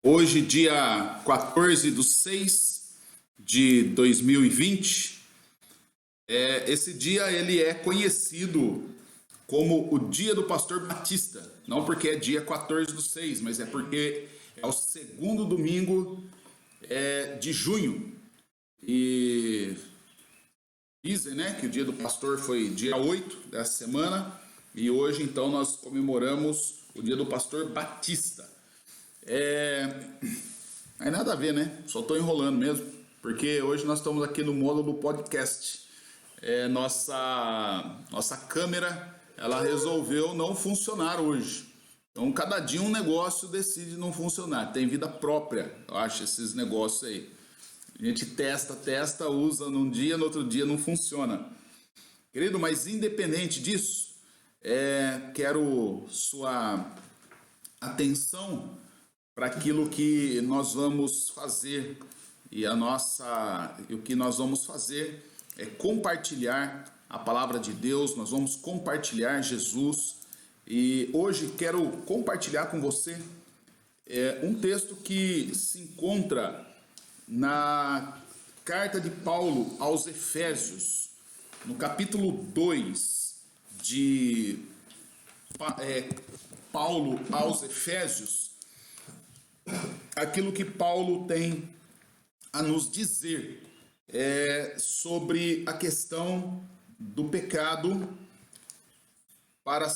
Hoje, dia 14/6/2020, esse dia ele é conhecido como o Dia do Pastor Batista. Não porque é dia 14/6, mas é porque é o segundo domingo de junho. E dizem, né, que o Dia do Pastor foi dia 8 dessa semana. E hoje, então, nós comemoramos o Dia do Pastor Batista. Aí nada a ver, né? Só estou enrolando mesmo, porque hoje nós estamos aqui no módulo podcast. Nossa câmera, ela resolveu não funcionar hoje. Então, cada dia um negócio decide não funcionar. Tem vida própria, eu acho, esses negócios aí. A gente testa, usa num dia, no outro dia não funciona. Querido, mas independente disso, quero sua atenção para aquilo que nós vamos fazer. E o que nós vamos fazer é compartilhar a palavra de Deus, nós vamos compartilhar Jesus. E hoje quero compartilhar com você um texto que se encontra na carta de Paulo aos Efésios, no capítulo 2 de Paulo aos Efésios, aquilo que Paulo tem a nos dizer sobre a questão do pecado para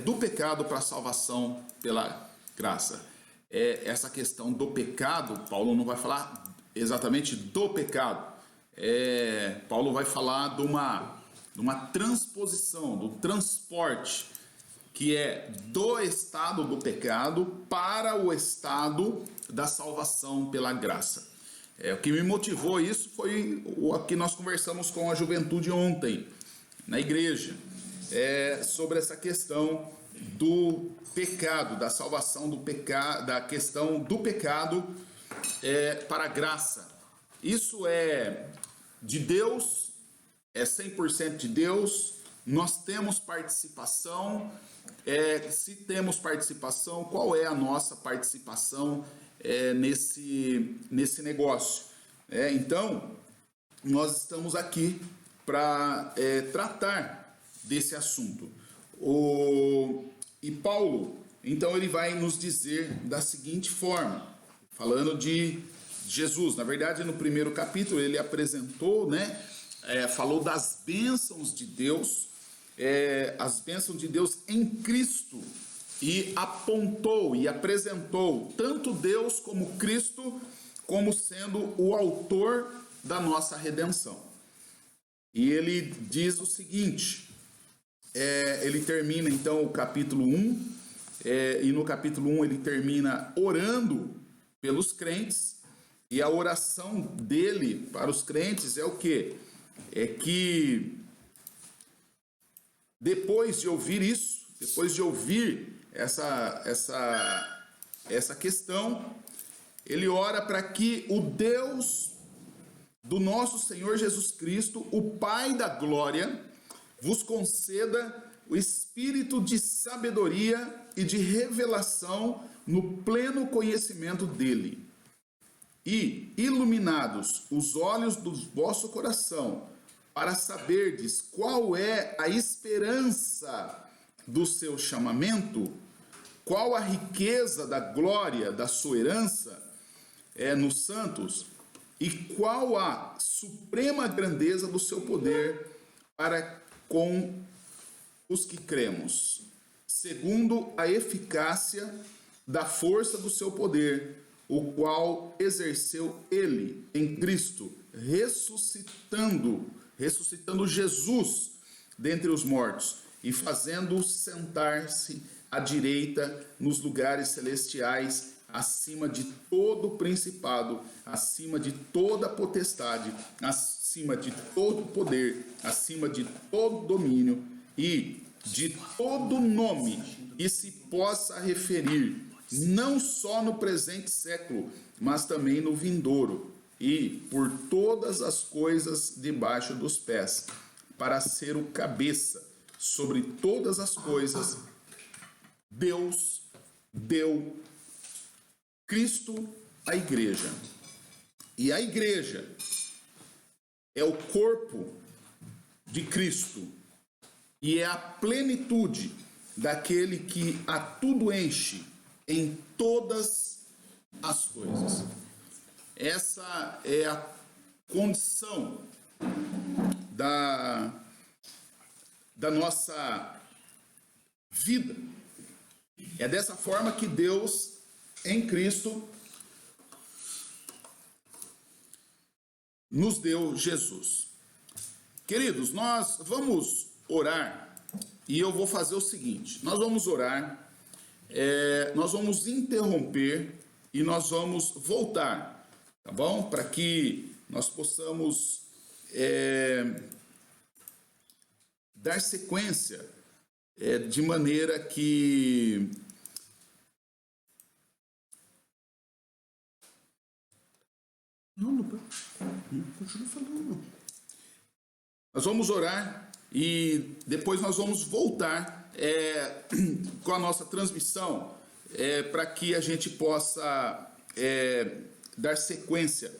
do pecado para a salvação pela graça. Essa questão do pecado, Paulo não vai falar exatamente do pecado. Paulo vai falar de uma transposição, do transporte, que é do estado do pecado para o estado da salvação pela graça. O que me motivou isso foi o que nós conversamos com a juventude ontem, na igreja, sobre essa questão do pecado, da salvação do pecado, da questão do pecado para a graça. Isso é de Deus, é 100% de Deus, nós temos participação. Se temos participação, qual é a nossa participação nesse negócio? Então, nós estamos aqui para tratar desse assunto. E Paulo, então, ele vai nos dizer da seguinte forma, falando de Jesus. Na verdade, no primeiro capítulo, ele apresentou, falou das bênçãos de Deus, as bênçãos de Deus em Cristo, e apontou e apresentou tanto Deus como Cristo como sendo o autor da nossa redenção. E ele diz o seguinte, ele termina então o capítulo 1, e no capítulo 1 ele termina orando pelos crentes, e a oração dele para os crentes é o quê? É que depois de ouvir isso, depois de ouvir essa questão, ele ora para que o Deus do nosso Senhor Jesus Cristo, o Pai da glória, vos conceda o espírito de sabedoria e de revelação no pleno conhecimento dele. E iluminados os olhos do vosso coração, para saberdes qual é a esperança do seu chamamento, qual a riqueza da glória da sua herança nos santos, e qual a suprema grandeza do seu poder para com os que cremos, segundo a eficácia da força do seu poder, o qual exerceu ele em Cristo, ressuscitando Jesus dentre os mortos e fazendo-o sentar-se à direita nos lugares celestiais, acima de todo principado, acima de toda potestade, acima de todo poder, acima de todo domínio e de todo nome que se possa referir, não só no presente século, mas também no vindouro, e por todas as coisas debaixo dos pés, para ser o cabeça sobre todas as coisas. Deus deu Cristo à igreja. E a igreja é o corpo de Cristo e é a plenitude daquele que a tudo enche em todas as coisas. Essa é a condição da nossa vida. É dessa forma que Deus, em Cristo, nos deu Jesus. Queridos, nós vamos orar e eu vou fazer o seguinte: nós vamos orar, nós vamos interromper e nós vamos voltar, tá bom? Para que nós possamos dar sequência de maneira que Não continua falando. Nós vamos orar e depois nós vamos voltar com a nossa transmissão para que a gente possa dar sequência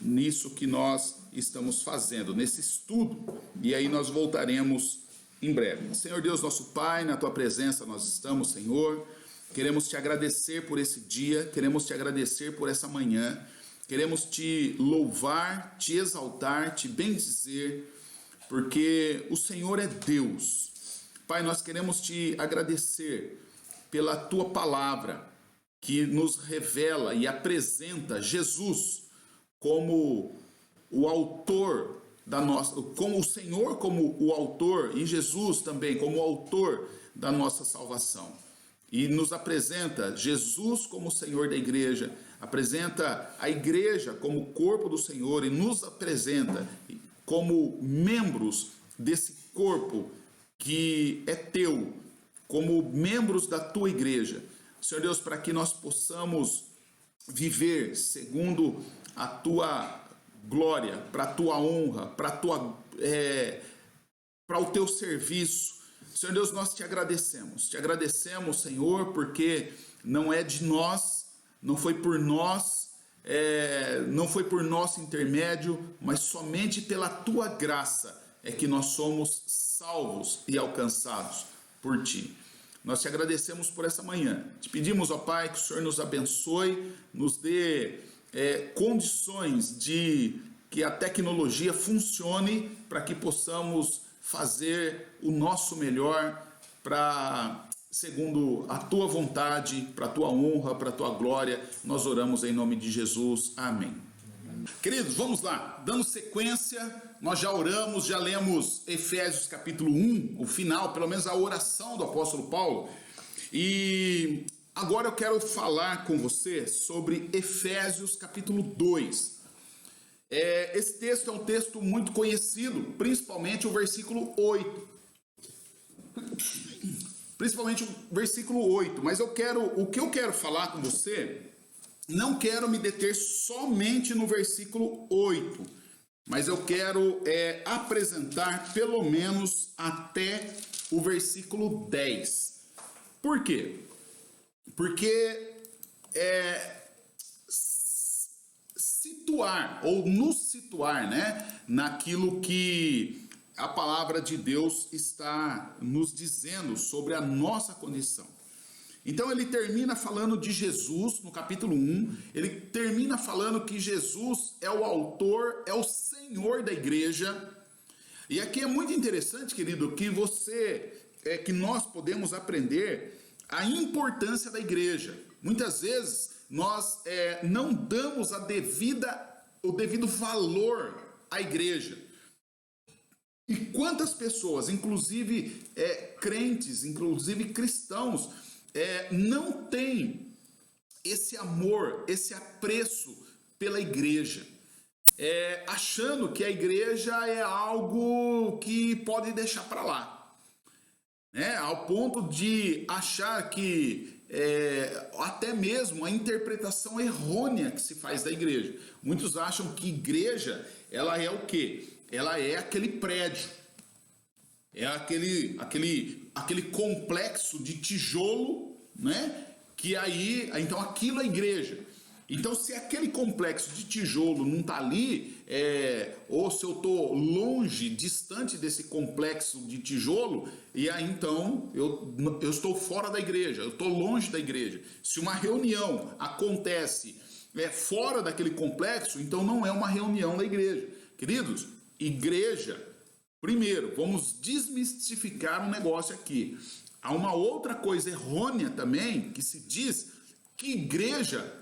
nisso que nós estamos fazendo, nesse estudo, e aí nós voltaremos em breve. Senhor Deus, nosso Pai, na Tua presença nós estamos, Senhor. Queremos Te agradecer por esse dia, queremos Te agradecer por essa manhã. Queremos Te louvar, Te exaltar, Te bendizer, porque o Senhor é Deus. Pai, nós queremos Te agradecer pela Tua palavra, que nos revela e apresenta Jesus como o autor da nossa, como o Senhor como o autor, e Jesus também como o autor da nossa salvação. E nos apresenta Jesus como o Senhor da igreja, apresenta a igreja como corpo do Senhor e nos apresenta como membros desse corpo que é teu, como membros da tua igreja. Senhor Deus, para que nós possamos viver segundo a tua glória, para a tua honra, para o teu serviço. Senhor Deus, nós te agradecemos, Senhor, porque não é de nós, não foi por nós, não foi por nosso intermédio, mas somente pela tua graça é que nós somos salvos e alcançados por Ti. Nós te agradecemos por essa manhã. Te pedimos, ó Pai, que o Senhor nos abençoe, nos dê condições de que a tecnologia funcione para que possamos fazer o nosso melhor segundo a Tua vontade, para a Tua honra, para a Tua glória. Nós oramos em nome de Jesus. Amém. Queridos, vamos lá, dando sequência, nós já oramos, já lemos Efésios capítulo 1, o final, pelo menos a oração do apóstolo Paulo, e agora eu quero falar com você sobre Efésios capítulo 2. Esse texto é um texto muito conhecido, principalmente o versículo 8. Principalmente o versículo 8, mas o que eu quero falar com você, não quero me deter somente no versículo 8, mas eu quero apresentar pelo menos até o versículo 10. Por quê? Porque situar, ou nos situar, né, naquilo que a palavra de Deus está nos dizendo sobre a nossa condição. Então ele termina falando de Jesus, no capítulo 1, ele termina falando que Jesus é o autor, é o Senhor da igreja. E aqui é muito interessante, querido, que nós podemos aprender a importância da igreja. Muitas vezes nós não damos o devido valor à igreja. E quantas pessoas, inclusive crentes, inclusive cristãos, não têm esse amor, esse apreço pela igreja, achando que a igreja é algo que pode deixar para lá, né? Ao ponto de achar que até mesmo a interpretação errônea que se faz da igreja. Muitos acham que igreja, ela é o quê? Ela é aquele prédio, é aquele complexo de tijolo, né? Que aí, então aquilo é igreja. Então, se aquele complexo de tijolo não está ali, ou se eu estou longe, distante desse complexo de tijolo, e aí então eu estou fora da igreja, eu estou longe da igreja. Se uma reunião acontece fora daquele complexo, então não é uma reunião da igreja. Queridos, igreja, primeiro, vamos desmistificar um negócio aqui. Há uma outra coisa errônea também, que se diz que igreja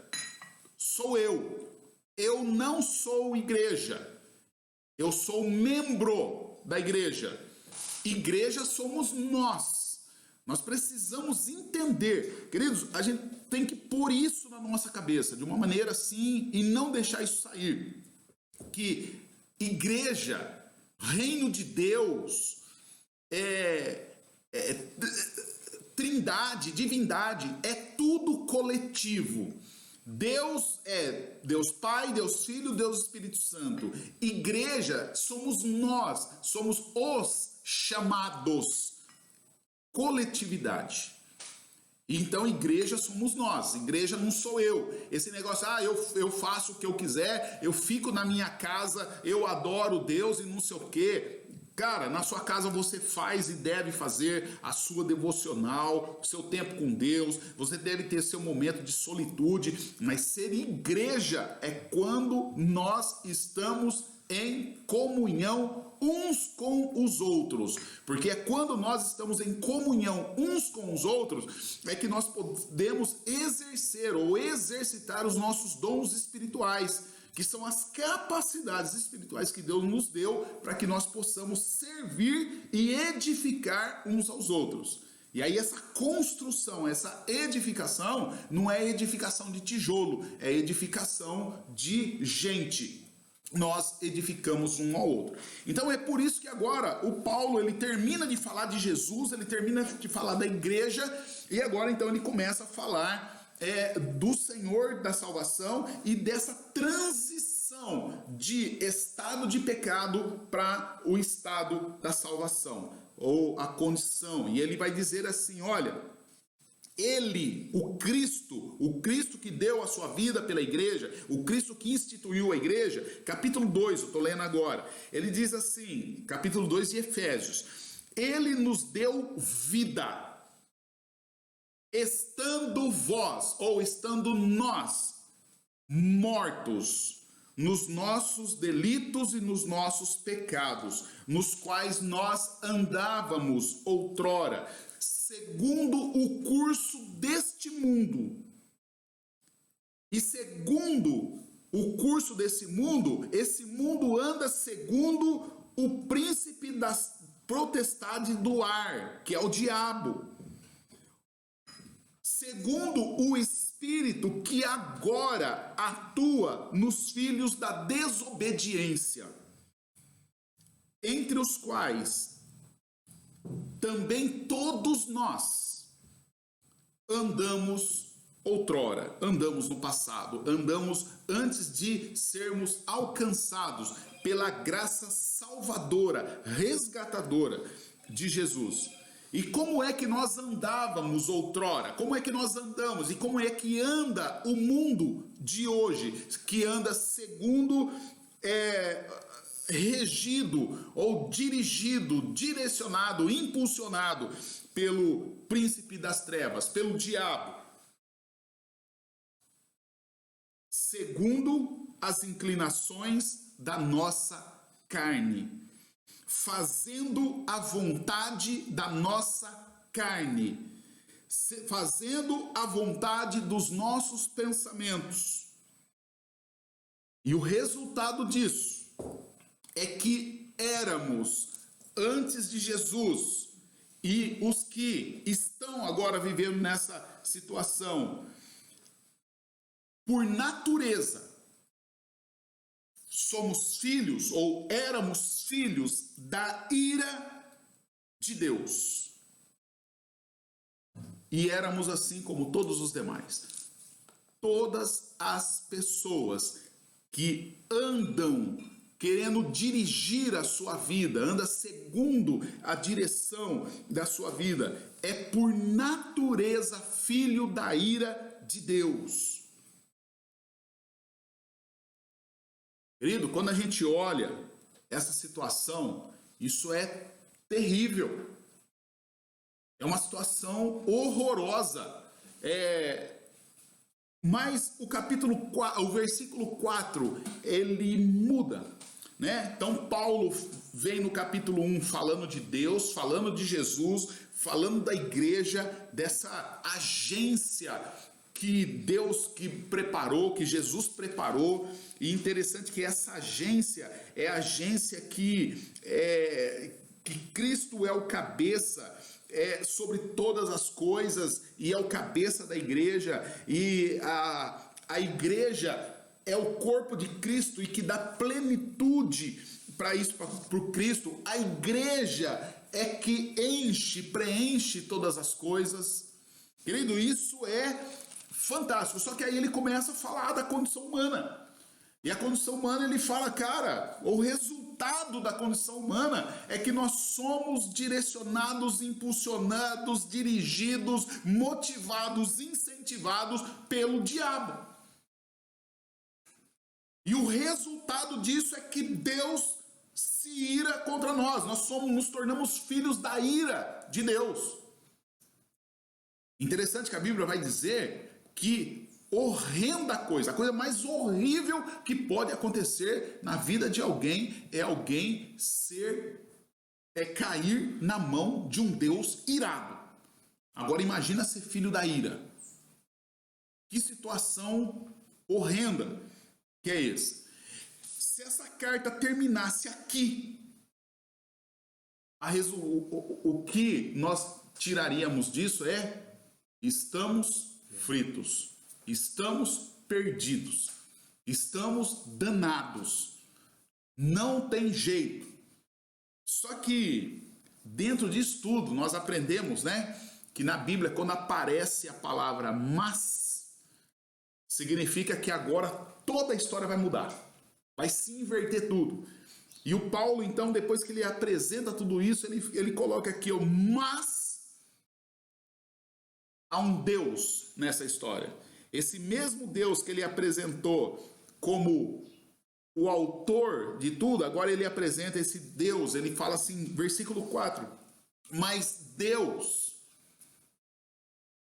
sou eu. Eu não sou igreja. Eu sou membro da igreja. Igreja somos nós. Nós precisamos entender. Queridos, a gente tem que pôr isso na nossa cabeça, de uma maneira assim, e não deixar isso sair. Que igreja, reino de Deus, trindade, divindade, é tudo coletivo. Deus é Deus Pai, Deus Filho, Deus Espírito Santo. Igreja somos nós, somos os chamados. Coletividade. Então igreja somos nós, igreja não sou eu. Esse negócio, eu faço o que eu quiser, eu fico na minha casa, eu adoro Deus e não sei o quê. Cara, na sua casa você faz e deve fazer a sua devocional, o seu tempo com Deus, você deve ter seu momento de solitude, mas ser igreja é quando nós estamos em comunhão uns com os outros, porque é quando nós estamos em comunhão uns com os outros é que nós podemos exercer ou exercitar os nossos dons espirituais, que são as capacidades espirituais que Deus nos deu para que nós possamos servir e edificar uns aos outros. E aí essa construção, essa edificação, não é edificação de tijolo, é edificação de gente. Nós edificamos um ao outro. Então é por isso que agora o Paulo, ele termina de falar de Jesus, ele termina de falar da igreja, e agora então ele começa a falar do Senhor da salvação e dessa transição de estado de pecado para o estado da salvação, ou a condição. E ele vai dizer assim, olha, Ele, o Cristo que deu a sua vida pela igreja, o Cristo que instituiu a igreja, capítulo 2, eu estou lendo agora, ele diz assim, capítulo 2 de Efésios, ele nos deu vida, estando vós, ou estando nós, mortos, nos nossos delitos e nos nossos pecados, nos quais nós andávamos outrora, segundo o curso deste mundo. E segundo o curso desse mundo, esse mundo anda segundo o príncipe da potestade do ar, que é o diabo. Segundo o Espírito que agora atua nos filhos da desobediência, entre os quais também todos nós andamos outrora, andamos no passado, andamos antes de sermos alcançados pela graça salvadora, resgatadora de Jesus. E como é que nós andávamos outrora? Como é que nós andamos? E como é que anda o mundo de hoje? Que anda segundo, regido ou dirigido, direcionado, impulsionado pelo príncipe das trevas, pelo diabo. Segundo as inclinações da nossa carne, fazendo a vontade da nossa carne, fazendo a vontade dos nossos pensamentos. E o resultado disso é que éramos, antes de Jesus, e os que estão agora vivendo nessa situação, por natureza, somos filhos, ou éramos filhos da ira de Deus. E éramos assim como todos os demais. Todas as pessoas que andam querendo dirigir a sua vida, anda segundo a direção da sua vida, é por natureza filho da ira de Deus. Querido, quando a gente olha essa situação, isso é terrível. É uma situação horrorosa. Mas o capítulo 4, o versículo 4, ele muda, né? Então Paulo vem no capítulo 1 falando de Deus, falando de Jesus, falando da igreja, dessa agência que Deus que preparou, que Jesus preparou. E interessante que essa agência é a agência que Cristo é o cabeça sobre todas as coisas, e é o cabeça da igreja, e a igreja é o corpo de Cristo e que dá plenitude para isso, para o Cristo. A igreja é que preenche todas as coisas. Querido, isso é fantástico. Só que aí ele começa a falar da condição humana. E a condição humana, ele fala, cara, o resultado da condição humana é que nós somos direcionados, impulsionados, dirigidos, motivados, incentivados pelo diabo. E o resultado disso é que Deus se ira contra nós. Nós nos tornamos filhos da ira de Deus. Interessante que a Bíblia vai dizer que horrenda coisa, a coisa mais horrível que pode acontecer na vida de alguém é alguém cair na mão de um Deus irado. Agora imagina ser filho da ira. Que situação horrenda que é essa? Se essa carta terminasse aqui, o que nós tiraríamos disso é: estamos fritos. Estamos perdidos, estamos danados, não tem jeito. Só que dentro disso tudo nós aprendemos, né, que na Bíblia, quando aparece a palavra mas, significa que agora toda a história vai mudar, vai se inverter tudo. E o Paulo, então, depois que ele apresenta tudo isso, ele coloca aqui, mas há um Deus nessa história. Esse mesmo Deus que ele apresentou como o autor de tudo, agora ele apresenta esse Deus, ele fala assim, versículo 4, mas Deus,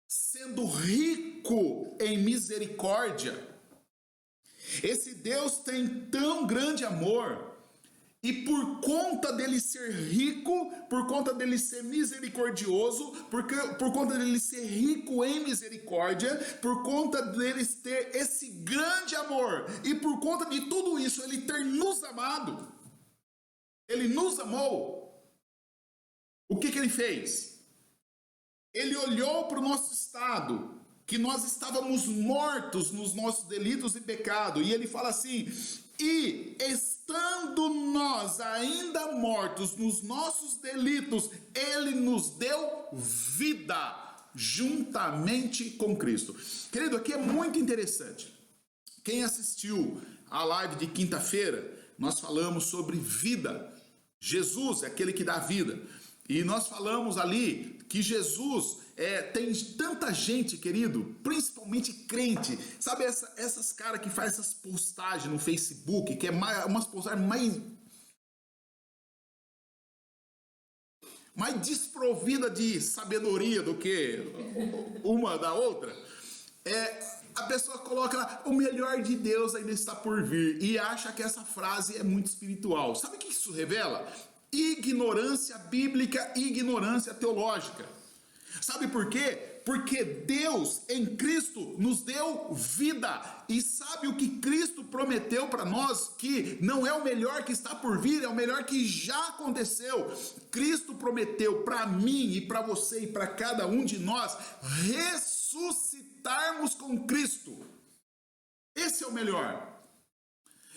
sendo rico em misericórdia, esse Deus tem tão grande amor, e por conta dele ser rico, por conta dele ser misericordioso, por conta dele ser rico em misericórdia, por conta dele ter esse grande amor, e por conta de tudo isso, ele ter nos amado, ele nos amou, o que ele fez? Ele olhou para o nosso estado, que nós estávamos mortos nos nossos delitos e pecado, e ele fala assim, e estando nós ainda mortos nos nossos delitos, ele nos deu vida juntamente com Cristo. Querido, aqui é muito interessante. Quem assistiu a live de quinta-feira, nós falamos sobre vida. Jesus é aquele que dá vida. E nós falamos ali que Jesus tem tanta gente, querido, principalmente crente, sabe essas caras que fazem essas postagens no Facebook, que é umas postagens mais desprovida de sabedoria do que uma da outra, a pessoa coloca lá, o melhor de Deus ainda está por vir, e acha que essa frase é muito espiritual. Sabe o que isso revela? Ignorância bíblica e ignorância teológica. Sabe por quê? Porque Deus em Cristo nos deu vida. E sabe o que Cristo prometeu para nós? Que não é o melhor que está por vir, é o melhor que já aconteceu. Cristo prometeu para mim e para você e para cada um de nós ressuscitarmos com Cristo. Esse é o melhor.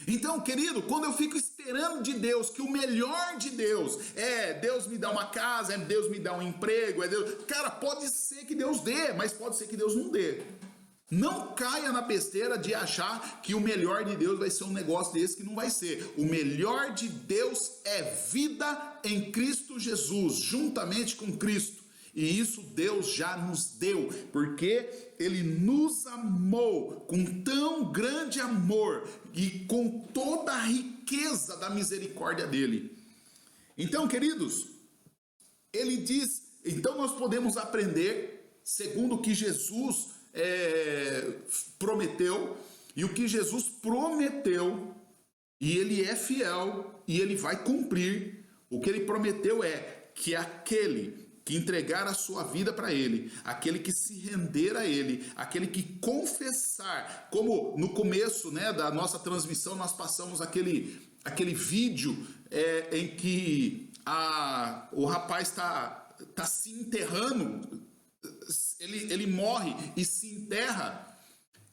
Então, querido, quando eu fico esperando de Deus, que o melhor de Deus Deus me dá uma casa, Deus me dá um emprego, Deus... Cara, pode ser que Deus dê, mas pode ser que Deus não dê. Não caia na besteira de achar que o melhor de Deus vai ser um negócio desse, que não vai ser. O melhor de Deus é vida em Cristo Jesus, juntamente com Cristo. E isso Deus já nos deu, porque Ele nos amou com tão grande amor e com toda a riqueza da misericórdia dEle. Então, queridos, Ele diz, então nós podemos aprender, segundo o que Jesus prometeu, e o que Jesus prometeu, e Ele é fiel, e Ele vai cumprir. O que Ele prometeu é que aquele que entregar a sua vida para Ele, aquele que se render a Ele, aquele que confessar, como no começo, da nossa transmissão nós passamos aquele vídeo em que o rapaz está se enterrando, ele morre e se enterra.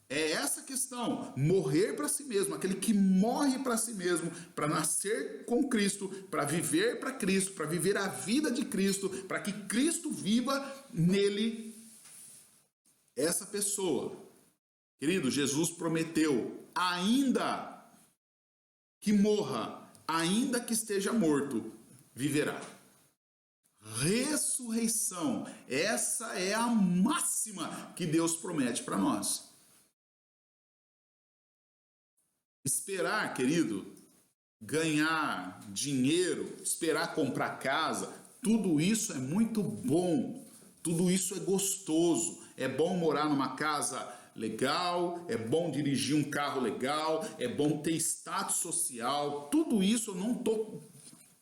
É essa questão, morrer para si mesmo, aquele que morre para si mesmo, para nascer com Cristo, para viver para Cristo, para viver a vida de Cristo, para que Cristo viva nele. Essa pessoa, querido, Jesus prometeu, ainda que morra, ainda que esteja morto, viverá. Ressurreição, essa é a máxima que Deus promete para nós. Esperar, querido, ganhar dinheiro, esperar comprar casa, tudo isso é muito bom, tudo isso é gostoso, é bom morar numa casa legal, é bom dirigir um carro legal, é bom ter status social, tudo isso eu não estou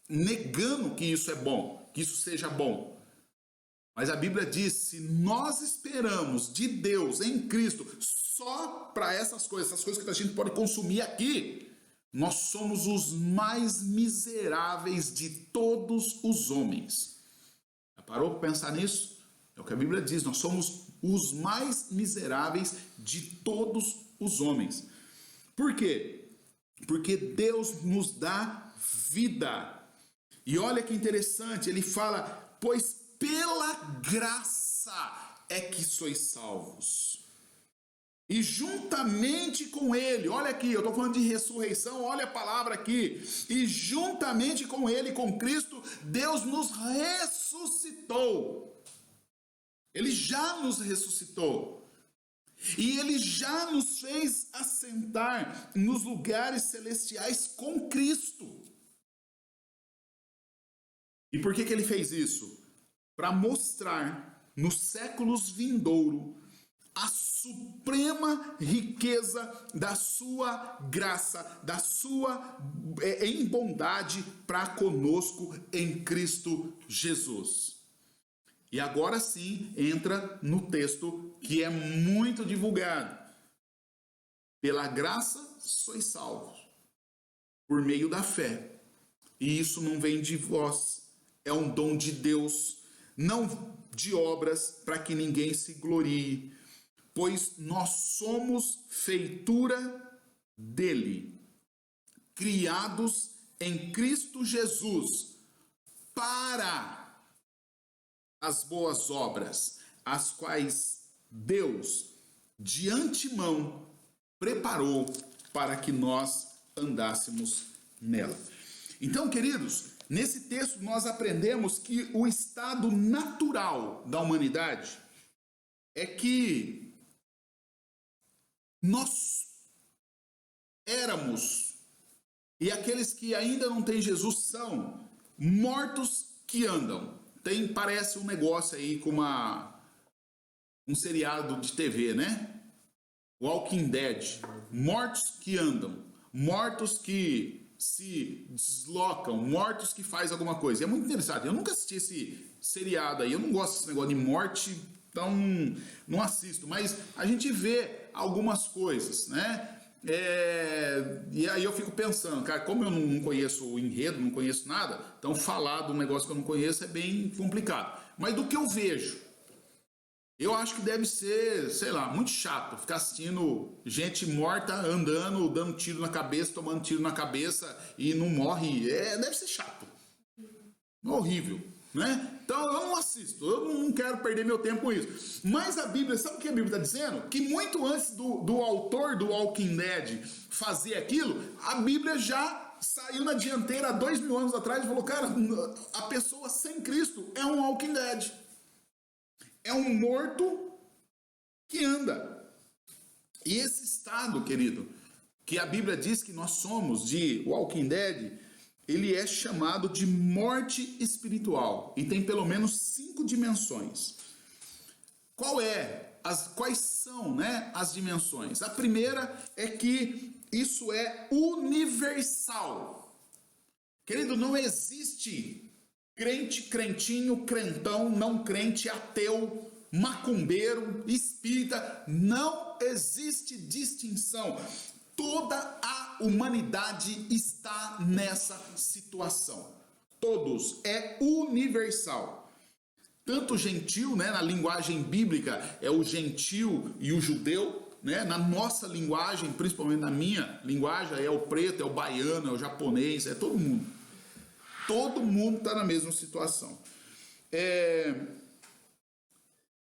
negando que isso é bom, que isso seja bom. Mas a Bíblia diz, se nós esperamos de Deus em Cristo só para essas coisas que a gente pode consumir aqui, nós somos os mais miseráveis de todos os homens. Já parou para pensar nisso? É o que a Bíblia diz, nós somos os mais miseráveis de todos os homens. Por quê? Porque Deus nos dá vida. E olha que interessante, ele fala, pois pela graça é que sois salvos. E juntamente com Ele, olha aqui, eu estou falando de ressurreição, olha a palavra aqui. E juntamente com Ele, com Cristo, Deus nos ressuscitou. Ele já nos ressuscitou. E Ele já nos fez assentar nos lugares celestiais com Cristo. E por que Ele fez isso? Para mostrar nos séculos vindouros a suprema riqueza da sua graça, da sua em bondade para conosco em Cristo Jesus. E agora sim entra no texto que é muito divulgado. Pela graça sois salvos, por meio da fé. E isso não vem de vós, é um dom de Deus, não de obras para que ninguém se glorie, pois nós somos feitura dele, criados em Cristo Jesus, para as boas obras, as quais Deus de antemão preparou para que nós andássemos nela. Então, queridos, nesse texto nós aprendemos que o estado natural da humanidade é que nós éramos, e aqueles que ainda não têm Jesus são, mortos que andam. Parece um negócio aí com um seriado de TV, né? Walking Dead. Mortos que andam, mortos que se deslocam, mortos que fazem alguma coisa. É muito interessante. Eu nunca assisti esse seriado aí. Eu não gosto desse negócio de morte, então não assisto. Mas a gente vê algumas coisas, né? E aí eu fico pensando, cara, como eu não conheço o enredo, não conheço nada, então falar de um negócio que eu não conheço é bem complicado. Mas do que eu vejo, eu acho que deve ser, sei lá, muito chato ficar assistindo gente morta andando, dando tiro na cabeça, tomando tiro na cabeça e não morre. Deve ser chato. Horrível, né? Então eu não assisto, eu não quero perder meu tempo com isso. Mas a Bíblia, sabe o que a Bíblia está dizendo? Que muito antes do autor do Walking Dead fazer aquilo, a Bíblia já saiu na dianteira há 2000 anos atrás e falou, cara, a pessoa sem Cristo é um Walking Dead. É um morto que anda. E esse estado, querido, que a Bíblia diz que nós somos de Walking Dead, ele é chamado de morte espiritual. E tem pelo menos 5 dimensões. Quais são, né, as dimensões? A primeira é que isso é universal. Querido, não existe crente, crentinho, crentão, não crente, ateu, macumbeiro, espírita. Não existe distinção. Toda a humanidade está nessa situação. Todos, é universal. Tanto o gentil, né, na linguagem bíblica, é o gentil e o judeu, né? Na nossa linguagem, principalmente na minha linguagem, é o preto, é o baiano, é o japonês, é todo mundo. Todo mundo está na mesma situação.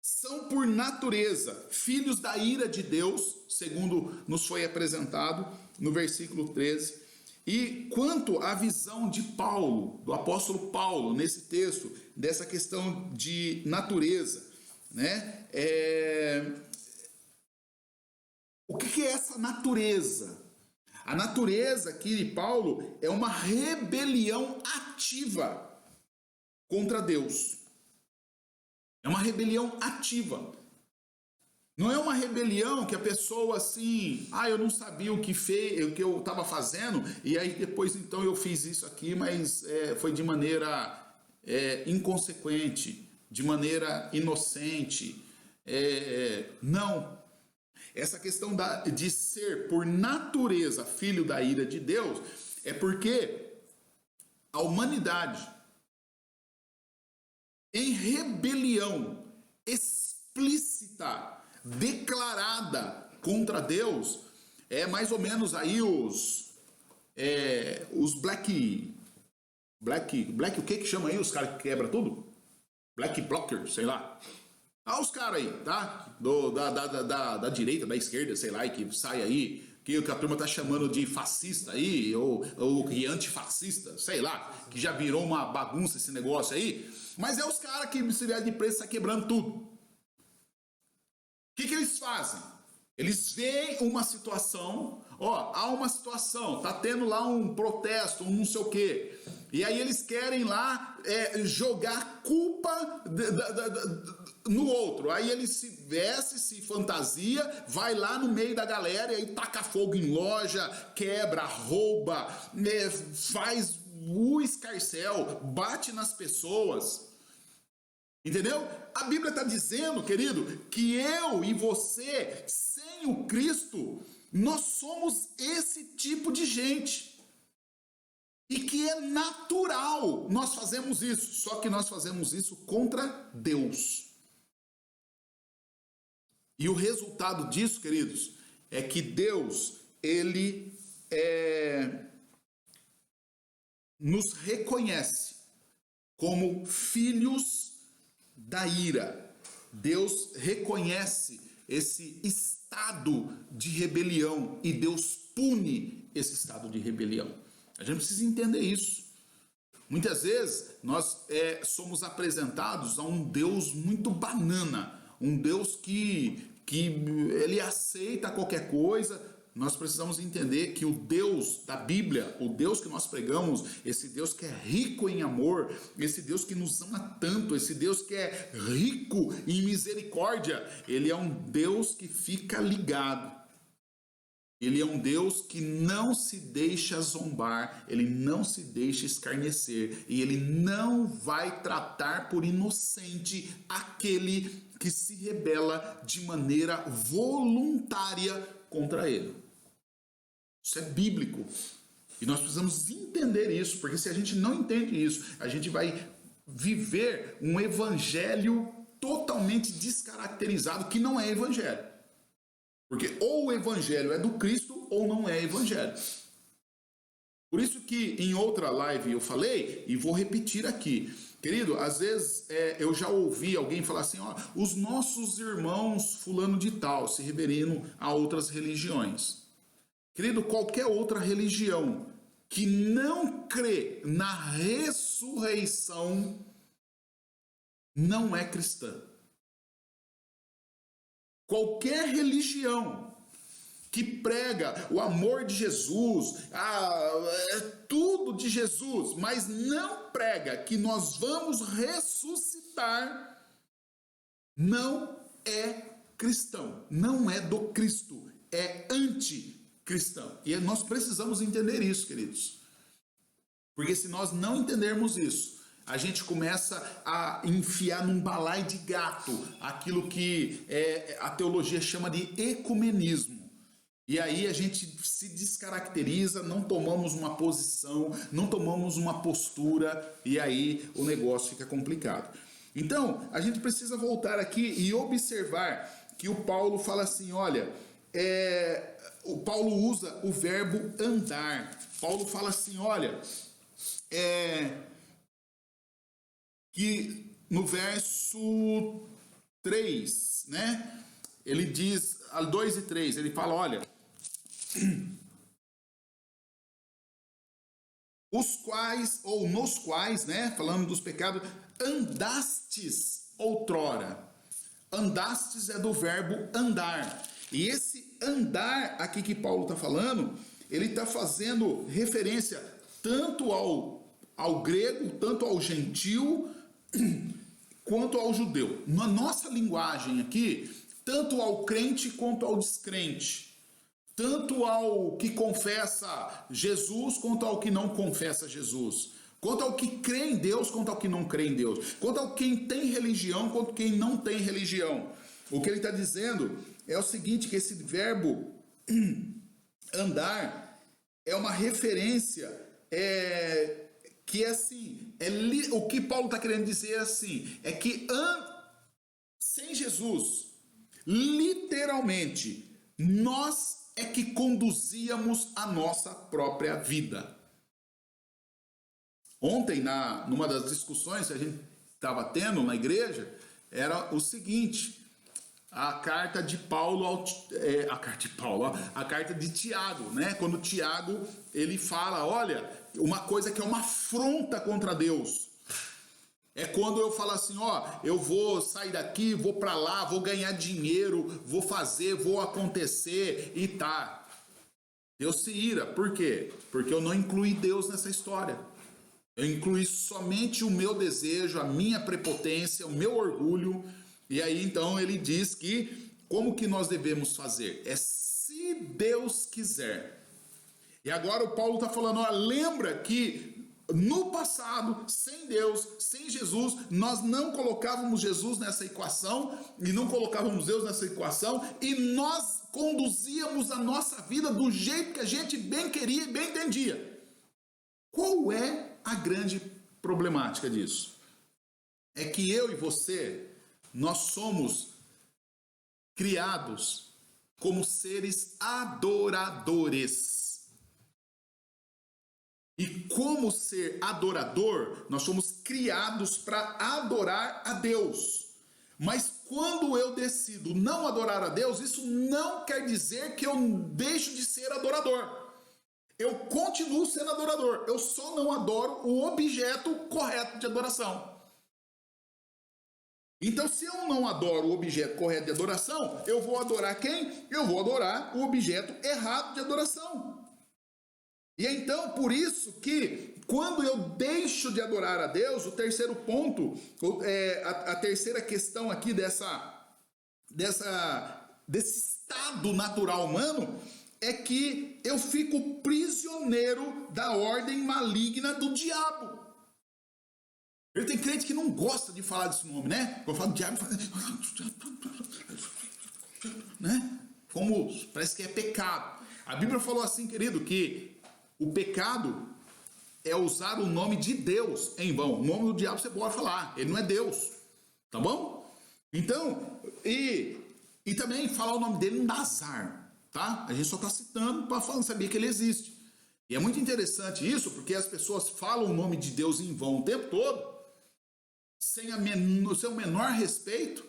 São por natureza filhos da ira de Deus, segundo nos foi apresentado no versículo 13. E quanto à visão de Paulo, do apóstolo Paulo, nesse texto, dessa questão de natureza, né? O que é essa natureza? A natureza aqui de Paulo é uma rebelião ativa contra Deus. É uma rebelião ativa. Não é uma rebelião que a pessoa assim, eu não sabia o que eu estava fazendo, e aí depois então eu fiz isso aqui, mas foi de maneira inconsequente, de maneira inocente. Não. Essa questão de ser por natureza filho da ira de Deus é porque a humanidade em rebelião explícita, declarada contra Deus, é mais ou menos aí os black, o que chama aí os caras que quebra tudo? Black blocker, sei lá. Os caras aí, tá? Da direita, da esquerda, sei lá, e que sai aí, que a turma tá chamando de fascista aí, ou antifascista, sei lá, que já virou uma bagunça esse negócio aí. Mas é os caras que, se vier de preço, tá quebrando tudo. que eles fazem? Eles veem uma situação, há uma situação, tá tendo lá um protesto, um não sei o quê, e aí eles querem lá jogar culpa no outro. Aí ele se veste, se fantasia, vai lá no meio da galera e aí taca fogo em loja, quebra, rouba, faz o escarcéu, bate nas pessoas. Entendeu? A Bíblia está dizendo, querido, que eu e você, sem o Cristo, nós somos esse tipo de gente. E que é natural nós fazemos isso, só que nós fazemos isso contra Deus. E o resultado disso, queridos, é que Deus, ele nos reconhece como filhos da ira. Deus reconhece esse estado de rebelião e Deus pune esse estado de rebelião. A gente precisa entender isso. Muitas vezes nós somos apresentados a um Deus muito banana, um Deus que ele aceita qualquer coisa. Nós precisamos entender que o Deus da Bíblia, o Deus que nós pregamos, esse Deus que é rico em amor, esse Deus que nos ama tanto, esse Deus que é rico em misericórdia, ele é um Deus que fica ligado. Ele é um Deus que não se deixa zombar, ele não se deixa escarnecer, e ele não vai tratar por inocente aquele que se rebela de maneira voluntária contra ele. Isso é bíblico. E nós precisamos entender isso, porque se a gente não entende isso, a gente vai viver um evangelho totalmente descaracterizado, que não é evangelho. Porque ou o evangelho é do Cristo ou não é evangelho. Por isso que em outra live eu falei, e vou repetir aqui. Querido, às vezes eu já ouvi alguém falar assim, os nossos irmãos fulano de tal, se referindo a outras religiões. Querido, qualquer outra religião que não crê na ressurreição não é cristã. Qualquer religião que prega o amor de Jesus, tudo de Jesus, mas não prega que nós vamos ressuscitar, não é cristão, não é do Cristo, é anticristão. E nós precisamos entender isso, queridos. Porque se nós não entendermos isso, a gente começa a enfiar num balaio de gato aquilo que a teologia chama de ecumenismo. E aí a gente se descaracteriza, não tomamos uma posição, não tomamos uma postura, e aí o negócio fica complicado. Então, a gente precisa voltar aqui e observar que o Paulo fala assim, olha, o Paulo usa o verbo andar. Paulo fala assim, olha, que no verso 3, né? Ele diz, 2 e 3, ele fala, olha, os quais, ou nos quais, né? Falando dos pecados, andastes outrora. Andastes é do verbo andar. E esse andar aqui que Paulo está falando, ele está fazendo referência tanto ao grego, tanto ao gentil, quanto ao judeu. Na nossa linguagem aqui, tanto ao crente quanto ao descrente. Tanto ao que confessa Jesus, quanto ao que não confessa Jesus. Quanto ao que crê em Deus, quanto ao que não crê em Deus. Quanto ao quem tem religião, quanto quem não tem religião. O que ele está dizendo é o seguinte, que esse verbo andar é uma referência, que é assim, o que Paulo está querendo dizer é assim, é que sem Jesus, literalmente, nós é que conduzíamos a nossa própria vida. Ontem, numa das discussões que a gente estava tendo na igreja, era o seguinte, a carta de Tiago, né? Quando Tiago, ele fala, olha, uma coisa que é uma afronta contra Deus. É quando eu falo assim, ó, eu vou sair daqui, vou para lá, vou ganhar dinheiro, vou fazer, vou acontecer e tá. Deus se ira. Por quê? Porque eu não incluí Deus nessa história. Eu incluí somente o meu desejo, a minha prepotência, o meu orgulho. E aí então ele diz que como que nós devemos fazer? É se Deus quiser. E agora o Paulo está falando, ó, lembra que no passado, sem Deus, sem Jesus, nós não colocávamos Jesus nessa equação e não colocávamos Deus nessa equação e nós conduzíamos a nossa vida do jeito que a gente bem queria e bem entendia. Qual é a grande problemática disso? É que eu e você, nós somos criados como seres adoradores. E como ser adorador, nós somos criados para adorar a Deus. Mas quando eu decido não adorar a Deus, isso não quer dizer que eu deixo de ser adorador. Eu continuo sendo adorador, eu só não adoro o objeto correto de adoração. Então, se eu não adoro o objeto correto de adoração, eu vou adorar quem? Eu vou adorar o objeto errado de adoração. E então, por isso que, quando eu deixo de adorar a Deus, o terceiro ponto, a terceira questão aqui desse estado natural humano, é que eu fico prisioneiro da ordem maligna do diabo. Ele tem crente que não gosta de falar desse nome, né? Quando fala do diabo, fala, né? Como parece que é pecado. A Bíblia falou assim, querido, que o pecado é usar o nome de Deus em vão. O nome do diabo você pode falar, ele não é Deus, tá bom? Então, e também falar o nome dele não dá azar, tá? A gente só está citando para saber que ele existe. E é muito interessante isso, porque as pessoas falam o nome de Deus em vão o tempo todo, sem o menor respeito.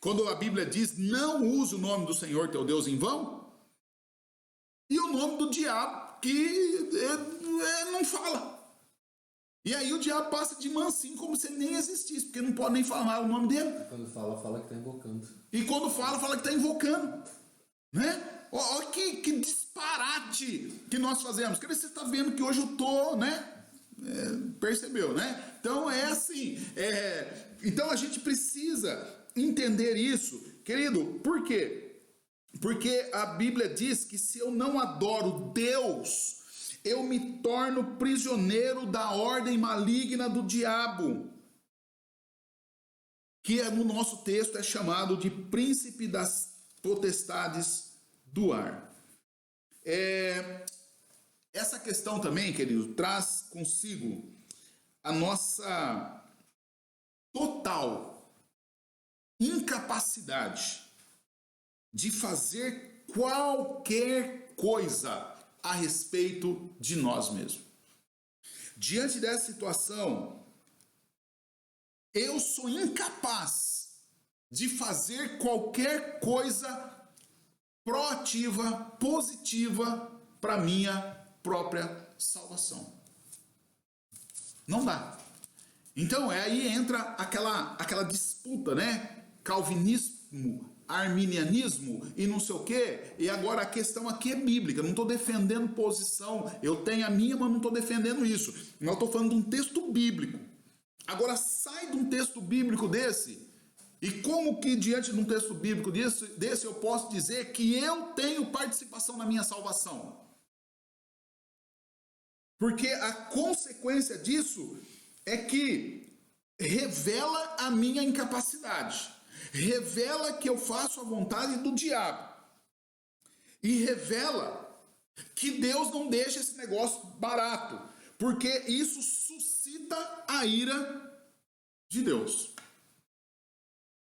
Quando a Bíblia diz, não use o nome do Senhor teu Deus em vão, e o nome do diabo, que não fala. E aí o diabo passa de mansinho como se ele nem existisse, porque não pode nem falar o nome dele. Quando fala que está invocando. E quando fala que está invocando. Né? Olha que disparate que nós fazemos. Quer dizer, você está vendo que hoje eu estou, né? Percebeu, né? Então é assim. Então a gente precisa entender isso. Querido, por quê? Porque a Bíblia diz que se eu não adoro Deus, eu me torno prisioneiro da ordem maligna do diabo, que no nosso texto é chamado de príncipe das potestades do ar. Essa questão também, querido, traz consigo a nossa total incapacidade de fazer qualquer coisa a respeito de nós mesmos. Diante dessa situação, eu sou incapaz de fazer qualquer coisa proativa, positiva para minha própria salvação. Não dá. Então aí entra aquela disputa, né? Calvinismo, arminianismo e não sei o quê. E agora a questão aqui é bíblica. Eu não estou defendendo posição. Eu tenho a minha, mas não estou defendendo isso. Eu estou falando de um texto bíblico. Agora sai de um texto bíblico desse. E como que diante de um texto bíblico desse eu posso dizer que eu tenho participação na minha salvação? Porque a consequência disso é que revela a minha incapacidade. Revela que eu faço a vontade do diabo. E revela que Deus não deixa esse negócio barato. Porque isso suscita a ira de Deus.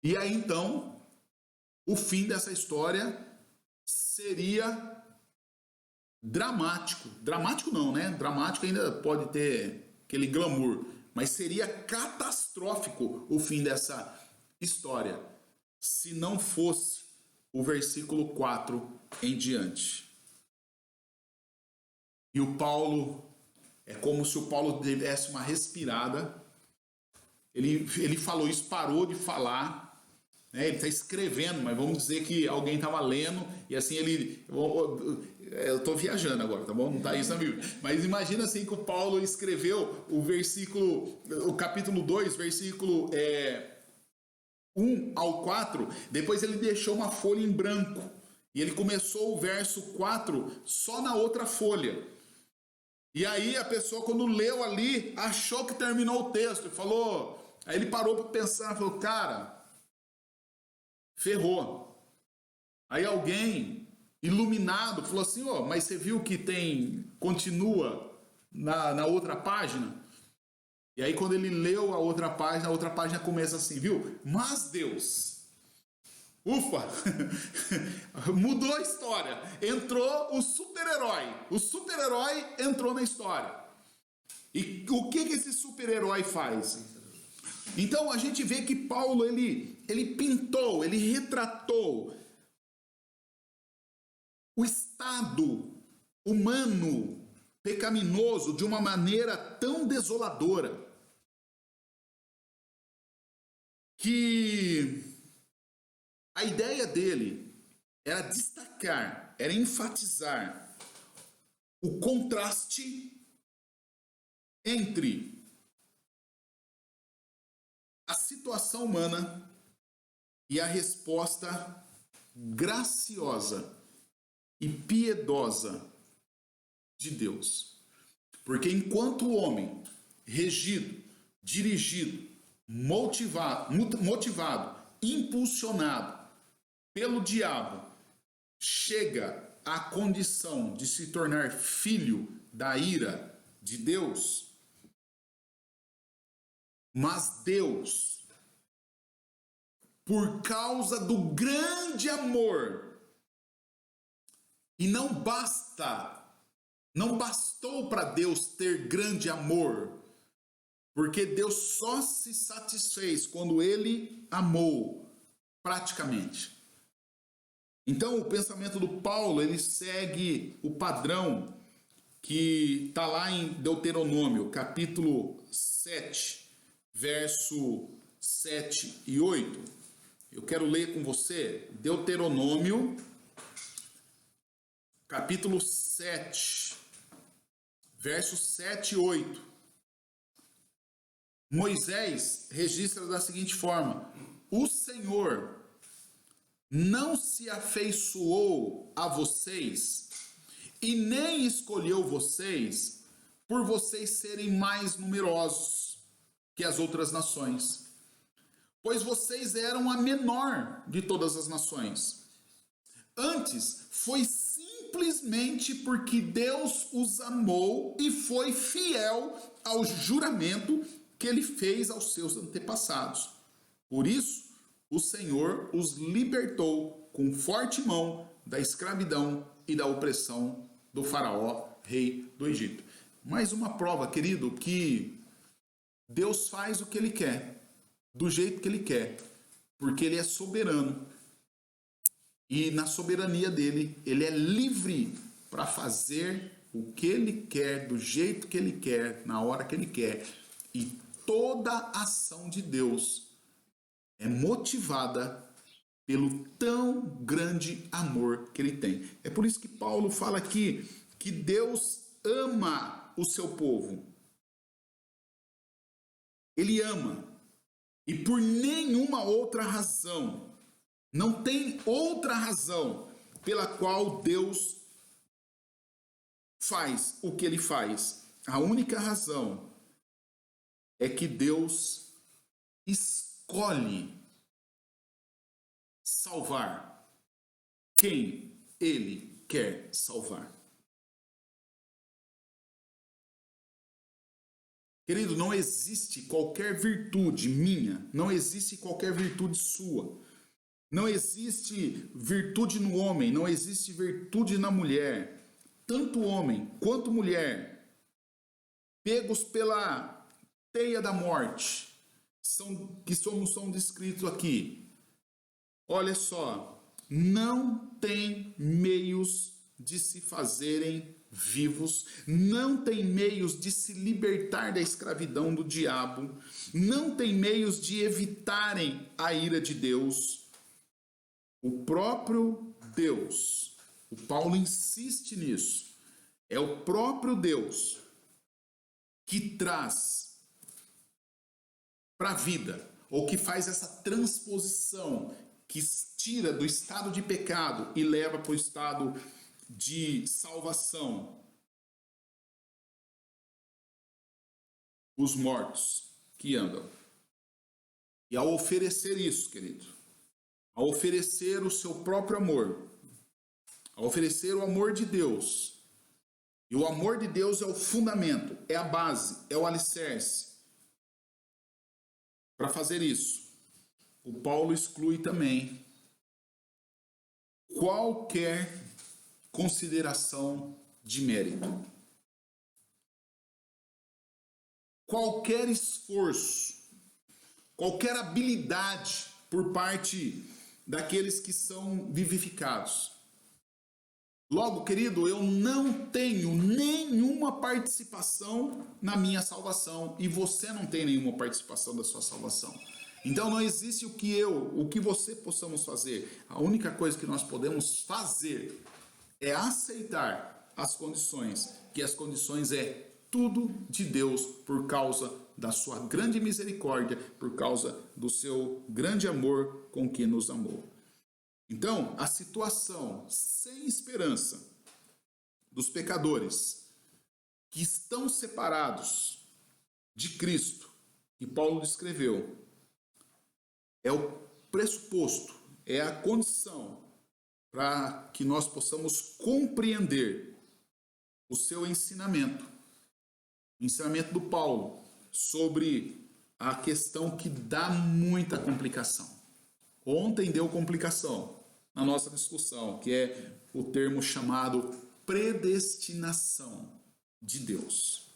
E aí então, o fim dessa história seria dramático. Dramático não, né? Dramático ainda pode ter aquele glamour. Mas seria catastrófico o fim dessa história, se não fosse o versículo 4 em diante. E o Paulo, é como se o Paulo desse uma respirada ele falou isso, parou de falar, né? Ele está escrevendo, mas vamos dizer que alguém estava lendo, e assim eu estou viajando agora, tá bom? Não está isso na Bíblia. Mas imagina assim que o Paulo escreveu o capítulo 2, versículo 1 ao 4, depois ele deixou uma folha em branco, e ele começou o verso 4 só na outra folha. E aí a pessoa, quando leu ali, achou que terminou o texto, e falou, aí ele parou para pensar, falou, cara, ferrou. Aí alguém iluminado falou assim, mas você viu que continua na outra página? E aí quando ele leu a outra página começa assim, viu? Mas Deus, ufa, mudou a história, entrou o super-herói entrou na história. E o que esse super-herói faz? Então a gente vê que Paulo, ele pintou, ele retratou o estado humano pecaminoso de uma maneira tão desoladora que a ideia dele era destacar, era enfatizar o contraste entre a situação humana e a resposta graciosa e piedosa de Deus. Porque enquanto o homem, regido, dirigido, motivado, impulsionado pelo diabo, chega à condição de se tornar filho da ira de Deus, mas Deus, por causa do grande amor, e não bastou para Deus ter grande amor, porque Deus só se satisfez quando ele amou, praticamente. Então o pensamento do Paulo, ele segue o padrão que está lá em Deuteronômio, capítulo 7, verso 7 e 8. Eu quero ler com você Deuteronômio, capítulo 7, versos 7 e 8. Moisés registra da seguinte forma: o Senhor não se afeiçoou a vocês e nem escolheu vocês por vocês serem mais numerosos que as outras nações, pois vocês eram a menor de todas as nações. Antes, foi simplesmente porque Deus os amou e foi fiel ao juramento que ele fez aos seus antepassados. Por isso, o Senhor os libertou com forte mão da escravidão e da opressão do faraó, rei do Egito. Mais uma prova, querido, que Deus faz o que ele quer, do jeito que ele quer, porque ele é soberano. E na soberania dele, ele é livre para fazer o que ele quer, do jeito que ele quer, na hora que ele quer. E toda ação de Deus é motivada pelo tão grande amor que ele tem. É por isso que Paulo fala aqui que Deus ama o seu povo. Ele ama. E por nenhuma outra razão, não tem outra razão pela qual Deus faz o que ele faz. A única razão é que Deus escolhe salvar quem ele quer salvar. Querido, não existe qualquer virtude minha, não existe qualquer virtude sua. Não existe virtude no homem, não existe virtude na mulher. Tanto homem quanto mulher, pegos pela teia da morte, são descritos aqui. Olha só, não tem meios de se fazerem vivos, não têm meios de se libertar da escravidão do diabo, não têm meios de evitarem a ira de Deus. O próprio Deus, o Paulo insiste nisso, é o próprio Deus que traz para a vida, ou que faz essa transposição, que tira do estado de pecado e leva para o estado de salvação os mortos que andam. E ao oferecer isso, querido, ao oferecer o seu próprio amor, ao oferecer o amor de Deus, e o amor de Deus é o fundamento, é a base, é o alicerce. Para fazer isso, o Paulo exclui também qualquer consideração de mérito. Qualquer esforço, qualquer habilidade por parte daqueles que são vivificados. Logo, querido, eu não tenho nenhuma participação na minha salvação e você não tem nenhuma participação da sua salvação. Então não existe o que você possamos fazer. A única coisa que nós podemos fazer é aceitar as condições, que as condições é tudo de Deus por causa da sua grande misericórdia, por causa do seu grande amor com que nos amou. Então, a situação sem esperança dos pecadores que estão separados de Cristo, que Paulo descreveu, é o pressuposto, é a condição para que nós possamos compreender o seu ensinamento, o ensinamento do Paulo sobre a questão que dá muita complicação. Ontem deu complicação na nossa discussão, que é o termo chamado predestinação de Deus.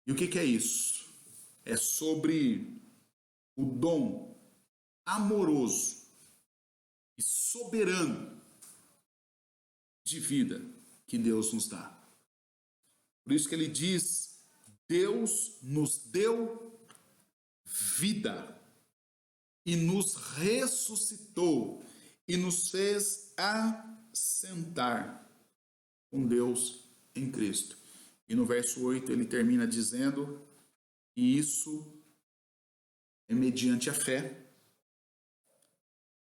E o que é isso? É sobre o dom amoroso e soberano de vida que Deus nos dá. Por isso que ele diz, Deus nos deu vida e nos ressuscitou e nos fez assentar com Deus em Cristo. E no verso 8 ele termina dizendo, e isso é mediante a fé,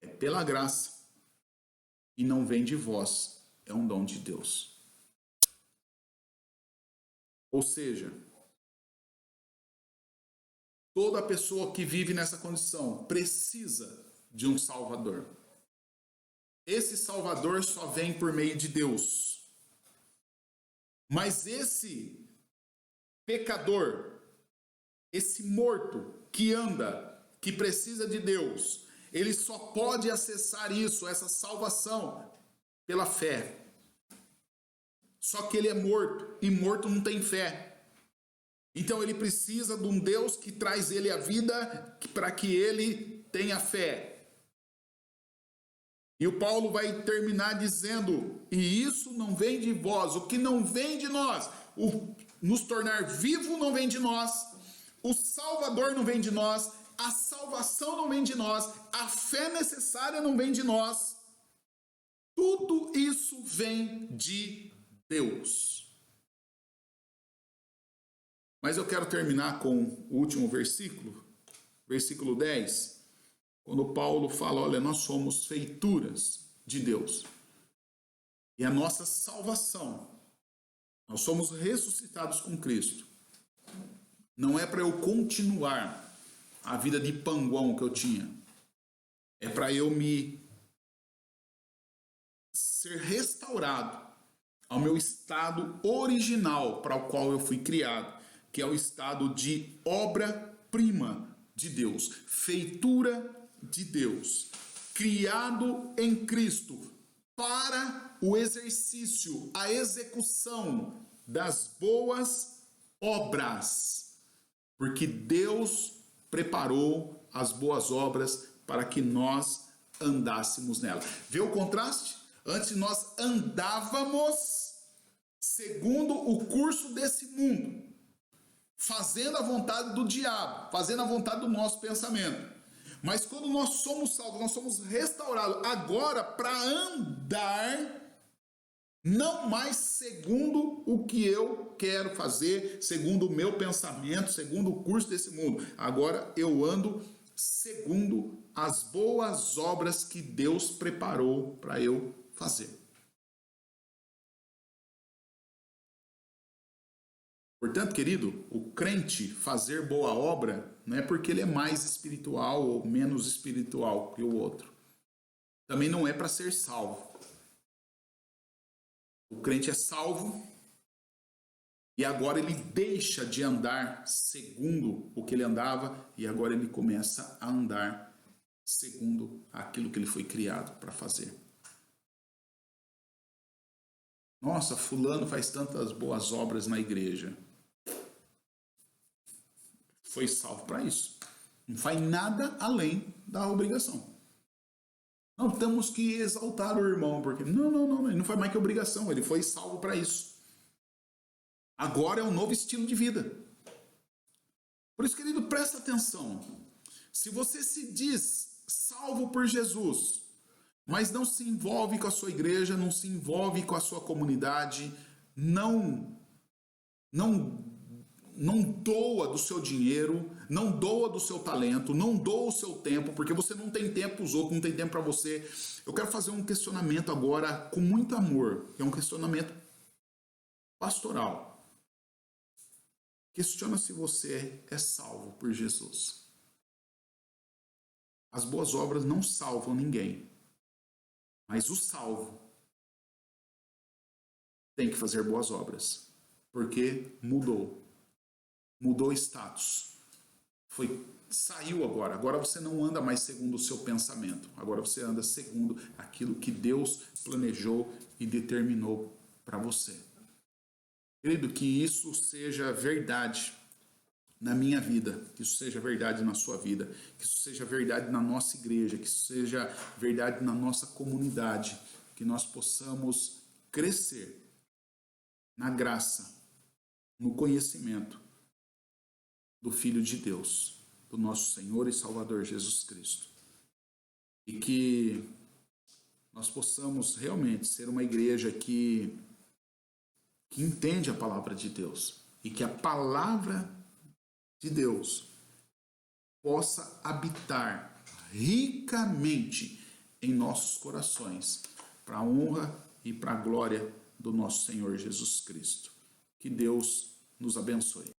é pela graça, e não vem de vós, é um dom de Deus. Ou seja, toda pessoa que vive nessa condição precisa de um Salvador. Esse Salvador só vem por meio de Deus. Mas esse pecador, esse morto que anda, que precisa de Deus, ele só pode acessar isso, essa salvação, pela fé. Só que ele é morto, e morto não tem fé. Então ele precisa de um Deus que traz ele a vida para que ele tenha fé. E o Paulo vai terminar dizendo, e isso não vem de vós, o que não vem de nós, nos tornar vivo não vem de nós, o Salvador não vem de nós, a salvação não vem de nós, a fé necessária não vem de nós, tudo isso vem de Deus. Mas eu quero terminar com o último versículo, versículo 10, quando Paulo fala, olha, nós somos feituras de Deus. E a nossa salvação, nós somos ressuscitados com Cristo. Não é para eu continuar a vida de panguão que eu tinha. É para eu ser restaurado ao meu estado original para o qual eu fui criado, que é o estado de obra-prima de Deus, feitura de Deus, criado em Cristo para o exercício, a execução das boas obras, porque Deus preparou as boas obras para que nós andássemos nela. Vê o contraste? Antes nós andávamos segundo o curso desse mundo, fazendo a vontade do diabo, fazendo a vontade do nosso pensamento. Mas quando nós somos salvos, nós somos restaurados agora para andar não mais segundo o que eu quero fazer, segundo o meu pensamento, segundo o curso desse mundo. Agora eu ando segundo as boas obras que Deus preparou para eu fazer. Portanto, querido, o crente fazer boa obra não é porque ele é mais espiritual ou menos espiritual que o outro. Também não é para ser salvo. O crente é salvo e agora ele deixa de andar segundo o que ele andava e agora ele começa a andar segundo aquilo que ele foi criado para fazer. Nossa, fulano faz tantas boas obras na igreja. Foi salvo para isso. Não faz nada além da obrigação. Não temos que exaltar o irmão, porque não, ele não faz mais que obrigação, ele foi salvo para isso. Agora é um novo estilo de vida. Por isso, querido, presta atenção. Se você se diz salvo por Jesus, mas não se envolve com a sua igreja, não se envolve com a sua comunidade, não doa do seu dinheiro, não doa do seu talento, não doa o seu tempo, porque você não tem tempo, os outros não têm tempo para você. Eu quero fazer um questionamento agora com muito amor, que é um questionamento pastoral. Questiona se você é salvo por Jesus. As boas obras não salvam ninguém, mas o salvo tem que fazer boas obras, porque mudou status, saiu agora você não anda mais segundo o seu pensamento, agora você anda segundo aquilo que Deus planejou e determinou para você. Querido, que isso seja verdade na minha vida, que isso seja verdade na sua vida, que isso seja verdade na nossa igreja, que isso seja verdade na nossa comunidade, que nós possamos crescer na graça, no conhecimento do Filho de Deus, do nosso Senhor e Salvador Jesus Cristo. E que nós possamos realmente ser uma igreja que entende a palavra de Deus e que a palavra de Deus possa habitar ricamente em nossos corações, para a honra e para a glória do nosso Senhor Jesus Cristo. Que Deus nos abençoe.